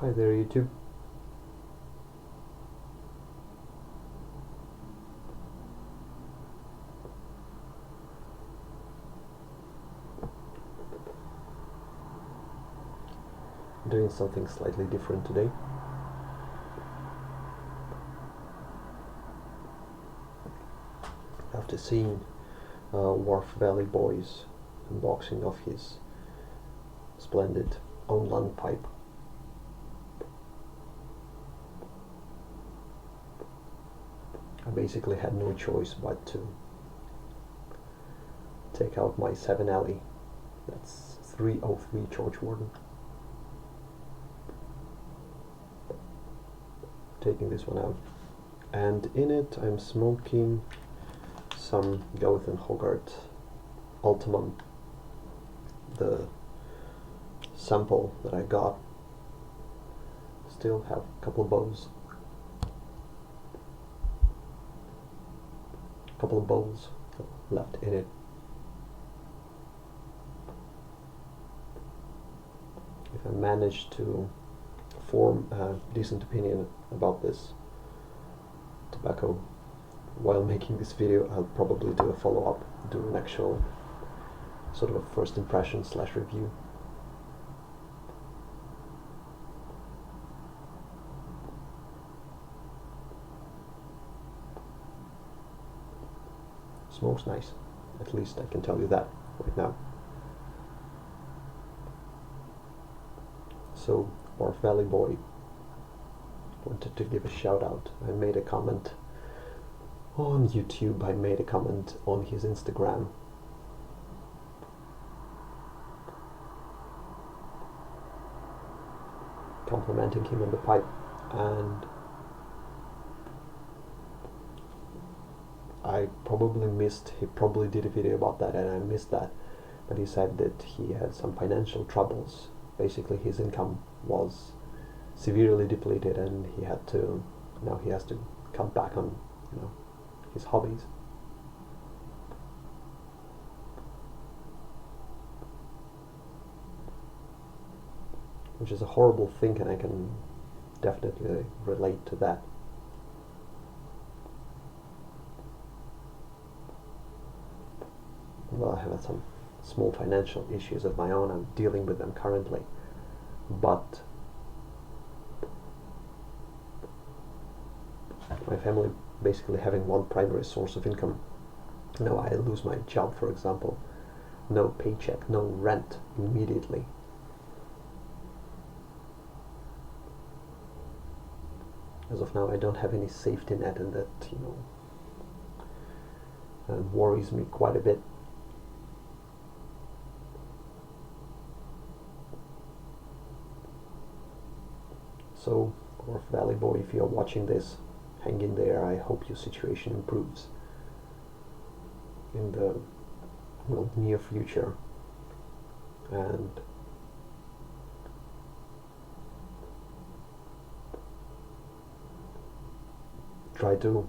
Hi there, YouTube. I'm doing something slightly different today. After seeing Wharf Valley Boy's unboxing of his splendid Onland pipe, I basically had no choice but to take out my 7 Alley. That's 303 George Warden. Taking this one out, and in it I'm smoking some Goth and Hogarth Ultimum, the sample that I got. Still have a couple of bowls left in it. If I manage to form a decent opinion about this tobacco while making this video, I'll probably do a follow-up, do an actual sort of a first impression / review. Smokes nice, at least I can tell you that right now. So, Wharf Valley Boy wanted to give a shout out. I made a comment on YouTube, I made a comment on his Instagram. Complimenting him on the pipe, and I probably missed, he probably did a video about that and I missed that, but he said that he had some financial troubles. Basically his income was severely depleted and now he has to come back on, his hobbies. Which is a horrible thing, and I can definitely relate to that. Well, I have had some small financial issues of my own. I'm dealing with them currently, but my family basically having one primary source of income. Now I lose my job, for example, no paycheck, no rent immediately. As of now, I don't have any safety net, and that, worries me quite a bit. So, Wharf Valley Boy, if you're watching this, hang in there. I hope your situation improves in the near future, and try to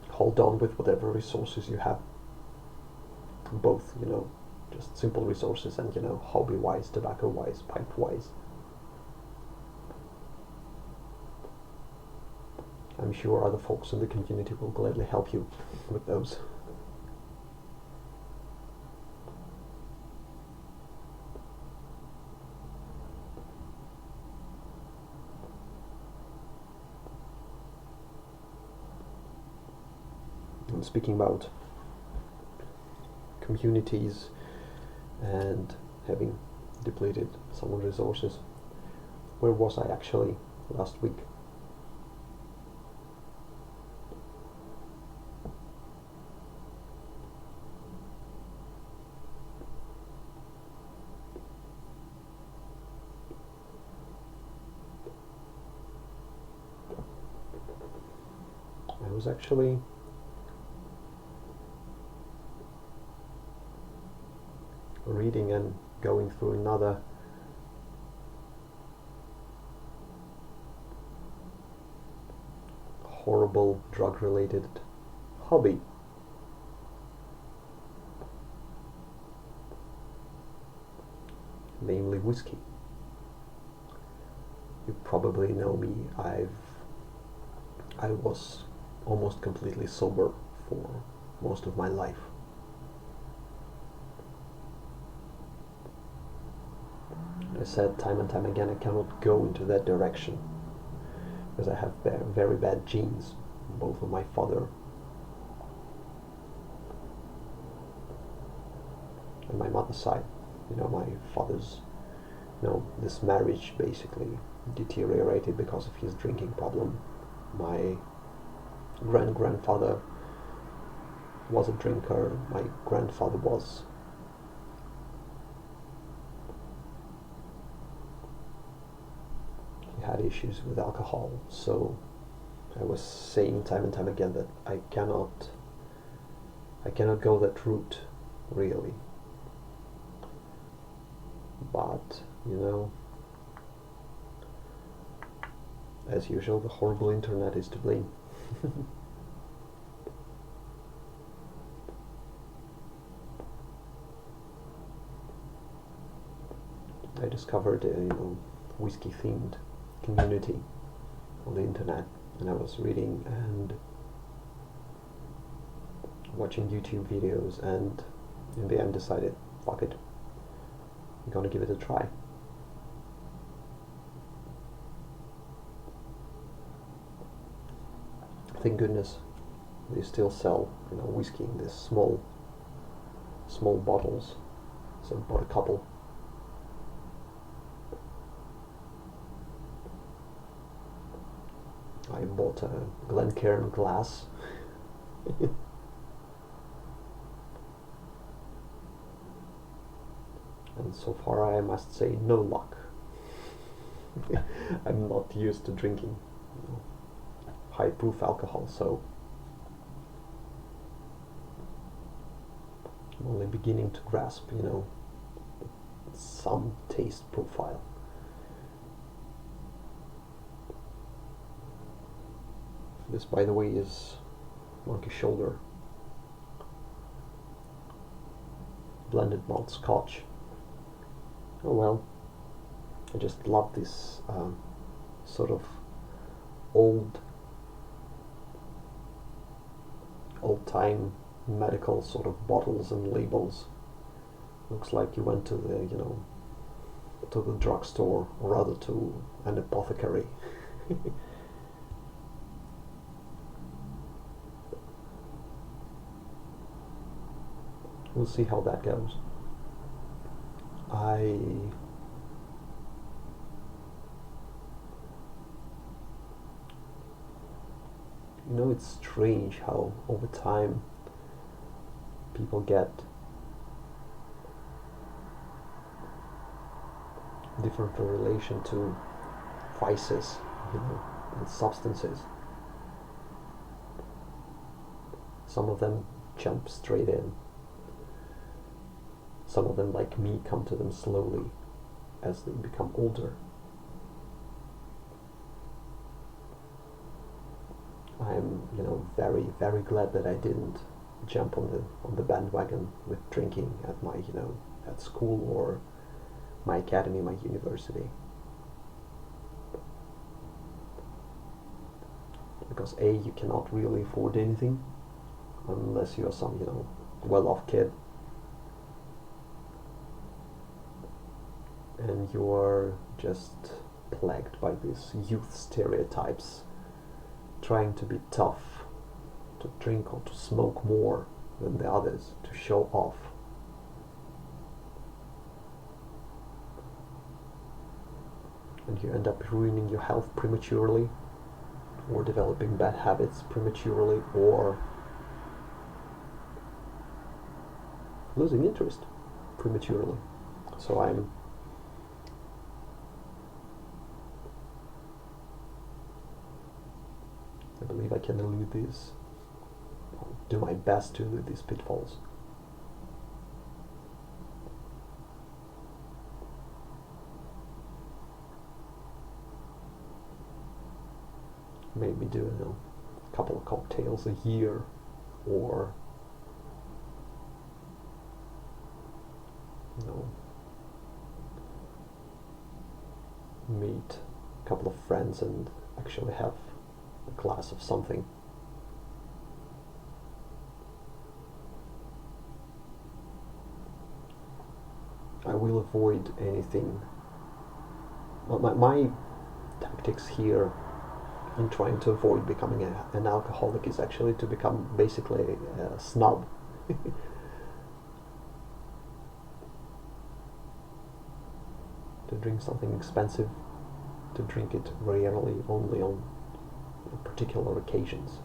hold on with whatever resources you have, both, just simple resources and, hobby-wise, tobacco-wise, pipe-wise. I'm sure other folks in the community will gladly help you with those. And speaking about communities and having depleted some resources, where was I actually last week? I was actually reading and going through another horrible drug-related hobby. Namely whiskey. you probably know me, I was almost completely sober for most of my life. I said time and time again I cannot go into that direction because I have very bad genes, both on my father and my mother's side. My father's, this marriage basically deteriorated because of his drinking problem. My grandfather was a drinker. My grandfather was. He had issues with alcohol, so I was saying time and time again that I cannot go that route, really. But, as usual, the horrible internet is to blame. I discovered a whiskey-themed community on the internet, and I was reading and watching YouTube videos, and in the end decided, fuck it, I'm gonna give it a try. Thank goodness they still sell whiskey in these small bottles, so I bought a couple. I bought a Glencairn glass. And so far I must say no luck. I'm not used to drinking high proof alcohol, so I'm only beginning to grasp some taste profile. This, by the way, is Monkey Shoulder blended malt scotch. Oh well, I just love this sort of old-time medical sort of bottles and labels. Looks like you went to the drugstore, or rather to an apothecary. We'll see how that goes. It's strange how over time people get different in relation to vices, and substances. Some of them jump straight in. Some of them, like me, come to them slowly as they become older. I'm, very, very glad that I didn't jump on the bandwagon with drinking at my, at school or my academy, my university. Because A, you cannot really afford anything unless you're some, well-off kid. And you're just plagued by these youth stereotypes, trying to be tough, to drink or to smoke more than the others, to show off. And you end up ruining your health prematurely, or developing bad habits prematurely, or losing interest prematurely. So I believe I can elude these, do my best to elude these pitfalls. Maybe do a couple of cocktails a year, or meet a couple of friends and actually have a glass of something. I will avoid anything. Well, my tactics here in trying to avoid becoming an alcoholic is actually to become basically a snob. To drink something expensive, to drink it rarely, only on particular occasions.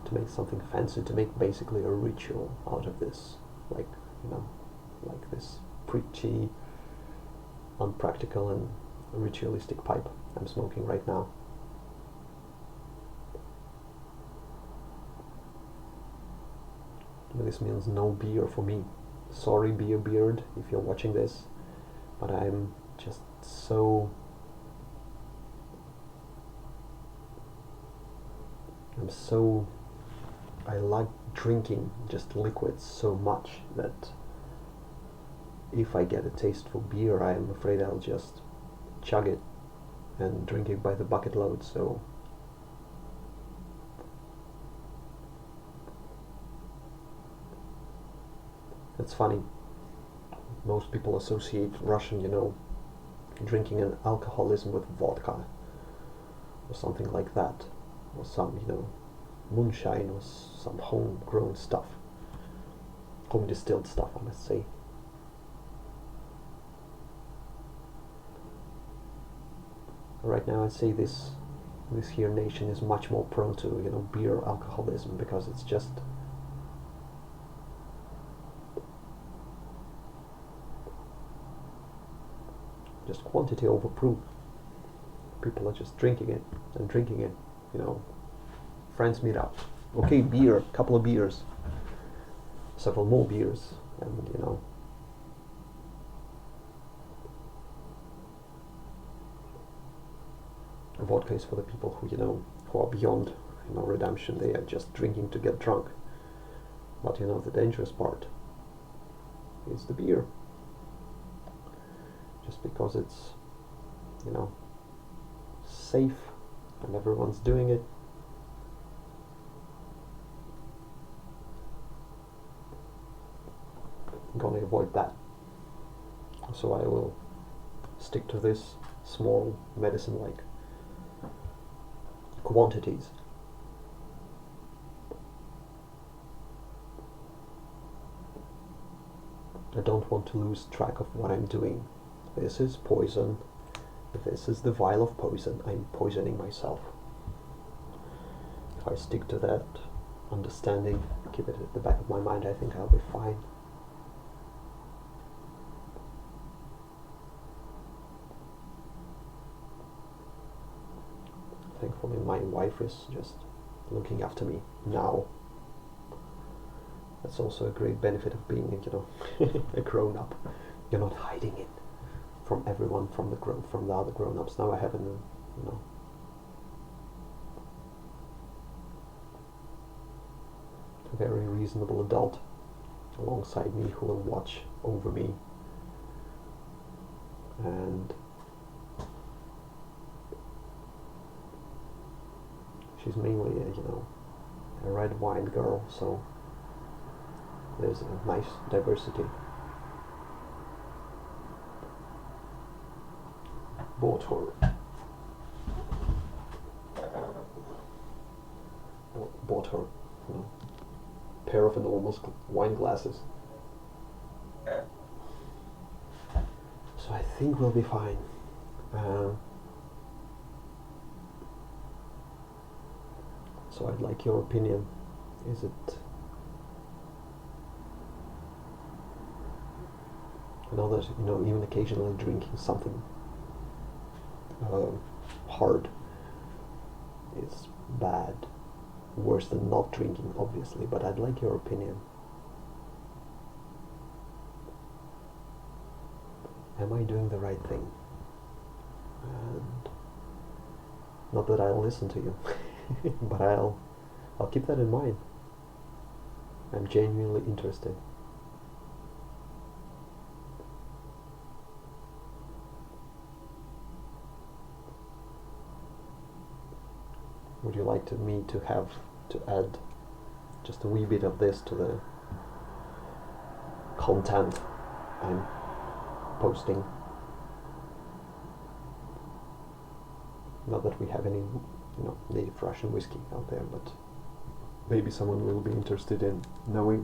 To make something fancy, to make basically a ritual out of this, like, you know, like this pretty unpractical and ritualistic pipe I'm smoking right now. This means no beer for me. Sorry, Beer Beard, if you're watching this, but I'm just so... I like drinking just liquids so much that if I get a taste for beer, I'm afraid I'll just chug it and drink it by the bucket load, so... It's funny, most people associate Russian, you know, drinking and alcoholism with vodka or something like that, or some, you know, moonshine or some homegrown stuff, home distilled stuff, I must say. Right now I'd say this here nation is much more prone to, you know, beer alcoholism, because it's just quantity over proof. People are just drinking it and drinking it, you know. Friends meet up, okay, beer, couple of beers, several more beers, and you know, vodka is for the people who, you know, who are beyond, you know, redemption. They are just drinking to get drunk. But you know, the dangerous part is the beer. Just because it's, you know, safe and everyone's doing it, I'm gonna avoid that. So I will stick to this small medicine-like quantities. I don't want to lose track of what I'm doing. This is poison. This is the vial of poison. I'm poisoning myself. If I stick to that understanding, keep it at the back of my mind, I think I'll be fine. Thankfully, my wife is just looking after me now. That's also a great benefit of being, you know, a grown-up. You're not hiding it from everyone, from the other grown-ups. Now I have a, you know, a very reasonable adult alongside me who will watch over me, and she's mainly a, you know, a red wine girl, so there's a nice diversity. Bought her you know, pair of enormous wine glasses. So I think we'll be fine. So I'd like your opinion. Is it... I know that, you know, even occasionally drinking something hard is bad, worse than not drinking, obviously, but I'd like your opinion. Am I doing the right thing? And not that I'll listen to you, but I'll keep that in mind. I'm genuinely interested. would you like me to have to add just a wee bit of this to the content I'm posting? Not that we have any, native Russian whiskey out there, but maybe someone will be interested in knowing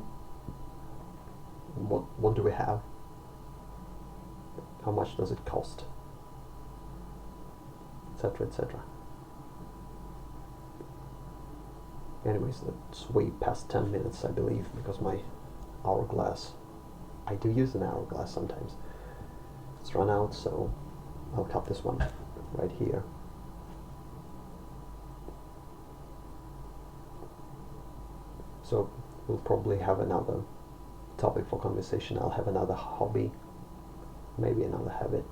what do we have, how much does it cost, etc., etc. Anyways, that's way past 10 minutes, I believe, because my hourglass, I do use an hourglass sometimes, it's run out, so I'll cut this one right here. So we'll probably have another topic for conversation. I'll have another hobby, maybe another habit.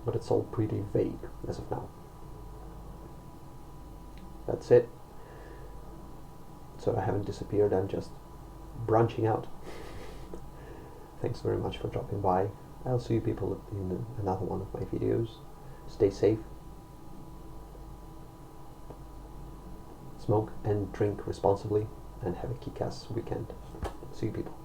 But it's all pretty vague as of now. That's it. So I haven't disappeared, I'm just branching out. Thanks very much for dropping by. I'll see you people in another one of my videos. Stay safe. Smoke and drink responsibly, and have a kick-ass weekend. See you people.